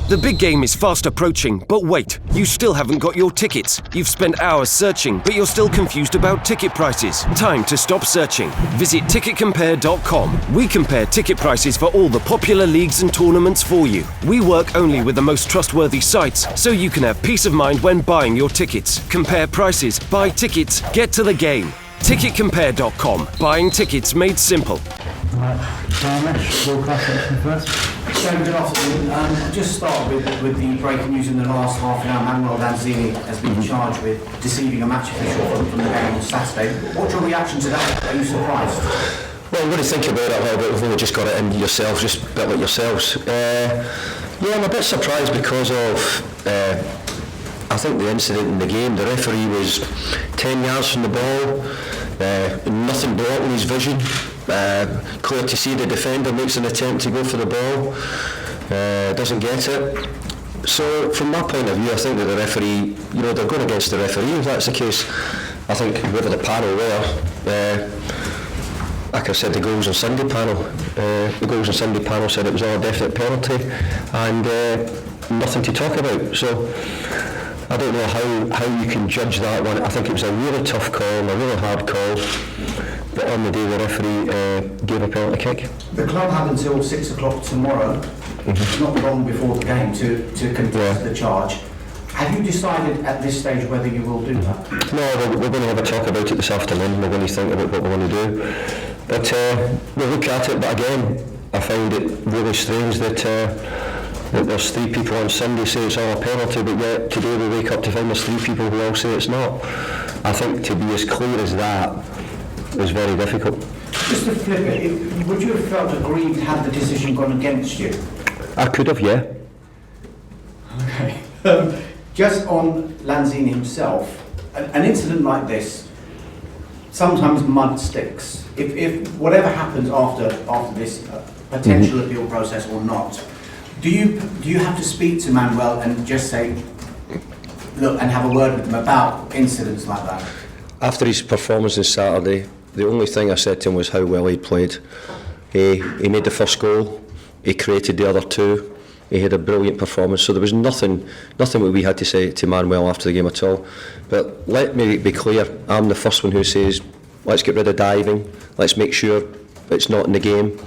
The big game is fast approaching, but wait, you still haven't got your tickets. You've spent hours searching, but you're still confused about ticket prices. Time to stop searching. Visit ticketcompare.com. We compare ticket prices for all the popular leagues and tournaments for you. We work only with the most trustworthy sites, so you can have peace of mind when buying your tickets. Compare prices, buy tickets, get to the game. Ticketcompare.com. Buying tickets made simple. Right, World Class section first. Shane, good afternoon. Just start with the breaking news in the last half an hour. Manuel Lanzini has been charged with deceiving a match official from the game on Saturday. What's your reaction to that? Are you surprised? Well, I'm going to think about it a little bit. We've only just got it in yourselves, just a bit like yourselves. Yeah, I'm a bit surprised because of I think the incident in the game. The referee was 10 yards from the ball, nothing blocking his vision. Clear to see the defender makes an attempt to go for the ball, doesn't get it. So from my point of view, I think that the referee, they're going against the referee. If that's the case, I think whether the panel there, like I said, the Goals on Sunday panel, said it was all a definite penalty and nothing to talk about. So I don't know how you can judge that one. I think it was a really tough call, a really hard call. But on the day the referee gave a penalty kick. The club have until 6 o'clock tomorrow, not long before the game, to contest the charge. Have you decided at this stage whether you will do that? No, we're going to have a talk about it this afternoon. We're going to think about what we want to do. But we'll look at it. But again, I find it really strange that there's 3 people on Sunday say it's all a penalty, but yet today we wake up to find there's 3 people who all say it's not. I think to be as clear as that was very difficult. Just to flip it, would you have felt aggrieved had the decision gone against you? I could have, yeah. Okay. Just on Lanzini himself, an incident like this, sometimes mud sticks. If whatever happens after this potential appeal process or not, do you have to speak to Manuel and just say, look, and have a word with him about incidents like that? After his performance on Saturday, the only thing I said to him was how well he'd played. He made the first goal, he created the other 2, he had a brilliant performance, so there was nothing that we had to say to Manuel after the game at all. But let me be clear, I'm the first one who says, let's get rid of diving, let's make sure it's not in the game.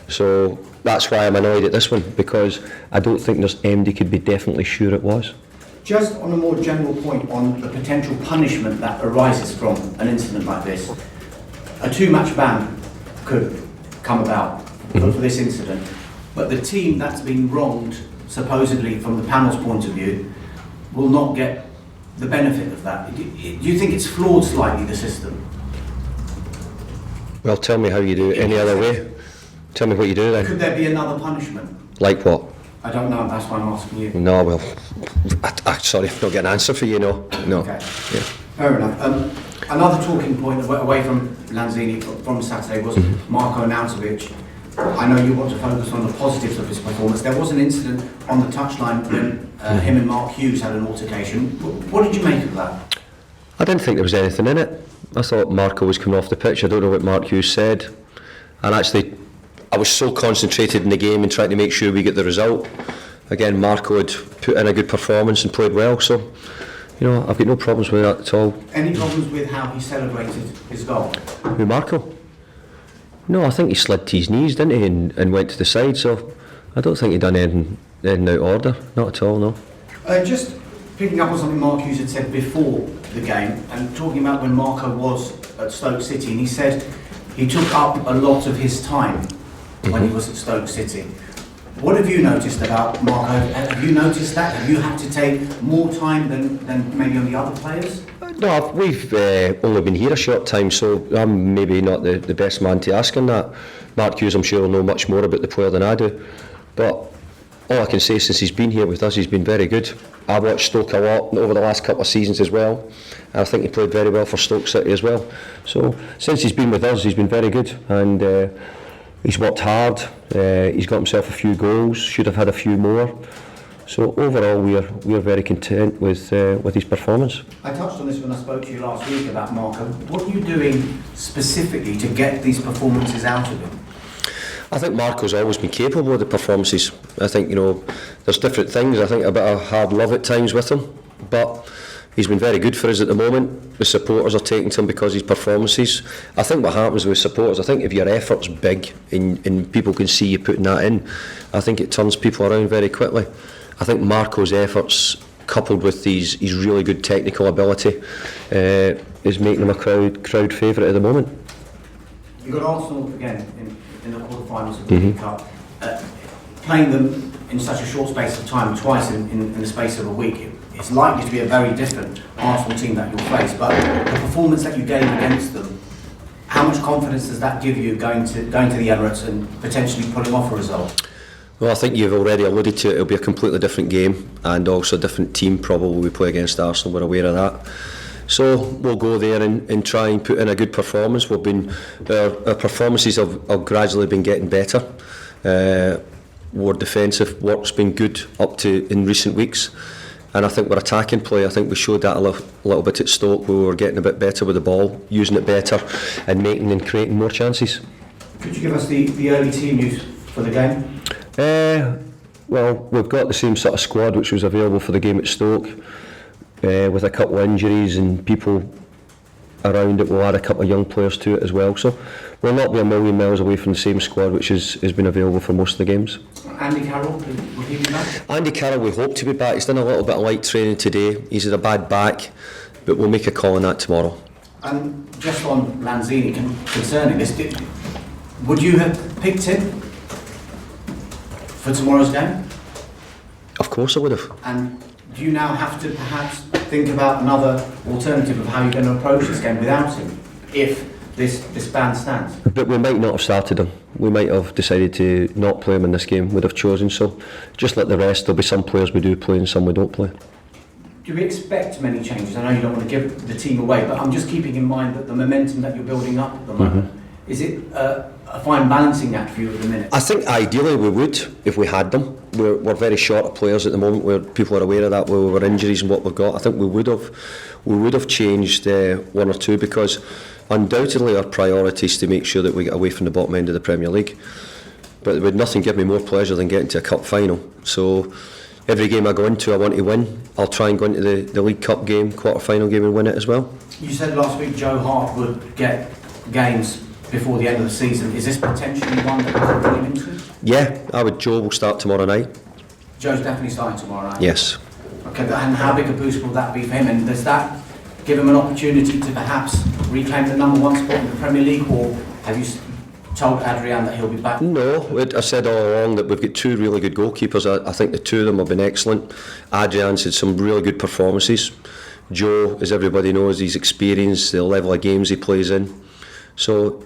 So that's why I'm annoyed at this one, because I don't think there's anybody could be definitely sure it was. Just on a more general point on the potential punishment that arises from an incident like this, a 2-match ban could come about for this incident, but the team that's been wronged, supposedly from the panel's point of view, will not get the benefit of that. Do you think it's flawed slightly, the system? Well, tell me how you do it any other way. Tell me what you do then. Could there be another punishment? Like what? I don't know, that's why I'm asking you. No, well, sorry, I've not got an answer for you, no. Okay. Yeah. Fair enough. Another talking point away from Lanzini from Saturday was Marko Arnautovic. I know you want to focus on the positives of his performance. There was an incident on the touchline when him and Mark Hughes had an altercation. What did you make of that? I didn't think there was anything in it. I thought Marko was coming off the pitch. I don't know what Mark Hughes said. And actually, I was so concentrated in the game and trying to make sure we get the result. Again, Marko had put in a good performance and played well, so I've got no problems with that at all. Any problems with how he celebrated his goal? Who, Marko? No, I think he slid to his knees, didn't he, and went to the side, so I don't think he done anything out of order, not at all, no. Just picking up on something Mark Hughes had said before the game, and talking about when Marko was at Stoke City, and he said he took up a lot of his time when he was at Stoke City. What have you noticed about Marko? Have you noticed that? Have you had to take more time than maybe on the other players? No, we've only been here a short time, so I'm maybe not the best man to ask on that. Mark Hughes, I'm sure, will know much more about the player than I do. But all I can say, since he's been here with us, he's been very good. I've watched Stoke a lot over the last couple of seasons as well. And I think he played very well for Stoke City as well. So since he's been with us, he's been very good. And he's worked hard. He's got himself a few goals. Should have had a few more. So overall, we're very content with his performance. I touched on this when I spoke to you last week about Marko. What are you doing specifically to get these performances out of him? I think Marco's always been capable of the performances. I think, there's different things. I think a bit of hard love at times with him, but he's been very good for us at the moment. The supporters are taking to him because of his performances. I think what happens with supporters, I think if your effort's big and people can see you putting that in, I think it turns people around very quickly. I think Marco's efforts, coupled with his really good technical ability, is making him a crowd favourite at the moment. You've got Arsenal again in the quarterfinals of the League Cup. Playing them in such a short space of time, twice in the space of a week, it's likely to be a very different Arsenal team that you'll face. But the performance that you gave against them, how much confidence does that give you going to the Emirates and potentially pulling off a result? Well, I think you've already alluded to it. It'll be a completely different game and also a different team probably we play against Arsenal. We're aware of that. So we'll go there and try and put in a good performance. Our performances have gradually been getting better. Our defensive work's been good up to in recent weeks, and I think we're attacking play. I think we showed that a little bit at Stoke, where we were getting a bit better with the ball, using it better, and making and creating more chances. Could you give us the early team news for the game? Well, we've got the same sort of squad which was available for the game at Stoke. With a couple of injuries and people around it, we'll add a couple of young players to it as well. So we'll not be a million miles away from the same squad which has been available for most of the games. Andy Carroll, will he be back? Andy Carroll, we hope to be back. He's done a little bit of light training today. He's had a bad back, but we'll make a call on that tomorrow. And just on Lanzini, concerning this, would you have picked him for tomorrow's game? Of course I would have. And do you now have to perhaps think about another alternative of how you're going to approach this game without him, if this ban stands? But we might not have started him. We might have decided to not play him in this game. We'd have chosen so. Just like the rest, there'll be some players we do play and some we don't play. Do we expect many changes? I know you don't want to give the team away, but I'm just keeping in mind that the momentum that you're building up at the moment, is it a fine balancing act for you at the minute? I think ideally we would, if we had them. We're very short of players at the moment, where people are aware of that, with our injuries and what we've got. I think we would have changed one or two, because undoubtedly our priority is to make sure that we get away from the bottom end of the Premier League. But there would nothing give me more pleasure than getting to a cup final. So every game I go into, I want to win. I'll try and go into the League Cup game, quarter-final game, and win it as well. You said last week Joe Hart would get games before the end of the season. Is this potentially one that you could bring him into? Yeah, Joe will start tomorrow night. Joe's definitely starting tomorrow night? Yes. Okay, and how big a boost will that be for him? And does that give him an opportunity to perhaps reclaim the number one spot in the Premier League, or have you told Adrian that he'll be back? No, I said all along that we've got two really good goalkeepers. I think the two of them have been excellent. Adrian's had some really good performances. Joe, as everybody knows, his experience, the level of games he plays in. So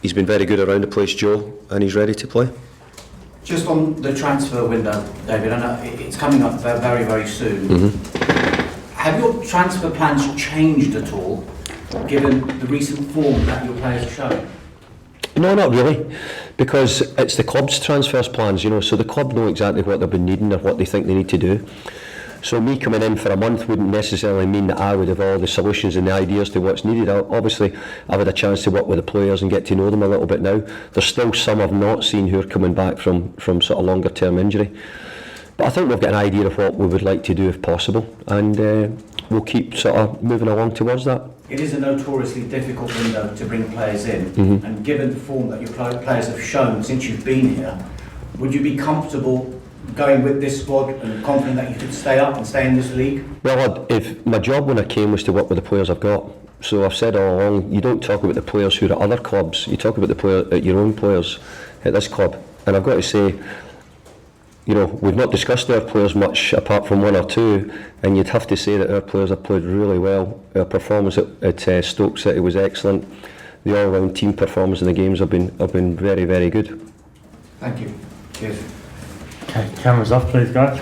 he's been very good around the place, Joe, and he's ready to play. Just on the transfer window, David, I know it's coming up very, very soon. Have your transfer plans changed at all, given the recent form that your players have shown? No, not really, because it's the club's transfers plans, so the club know exactly what they've been needing or what they think they need to do. So me coming in for a month wouldn't necessarily mean that I would have all the solutions and the ideas to what's needed. Obviously, I've had a chance to work with the players and get to know them a little bit now. There's still some I've not seen who are coming back from sort of longer term injury. But I think we've got an idea of what we would like to do if possible, and we'll keep sort of moving along towards that. It is a notoriously difficult window to bring players in, and given the form that your players have shown since you've been here, would you be comfortable going with this squad and confident that you could stay up and stay in this league? Well, if my job when I came was to work with the players I've got, so I've said all along, you don't talk about the players who are at other clubs, you talk about your own players at this club. And I've got to say, we've not discussed our players much apart from one or two, and you'd have to say that our players have played really well. Our performance at Stoke City was excellent. The all-round team performance in the games have been very, very good. Thank you. Cheers. Okay, cameras off please guys.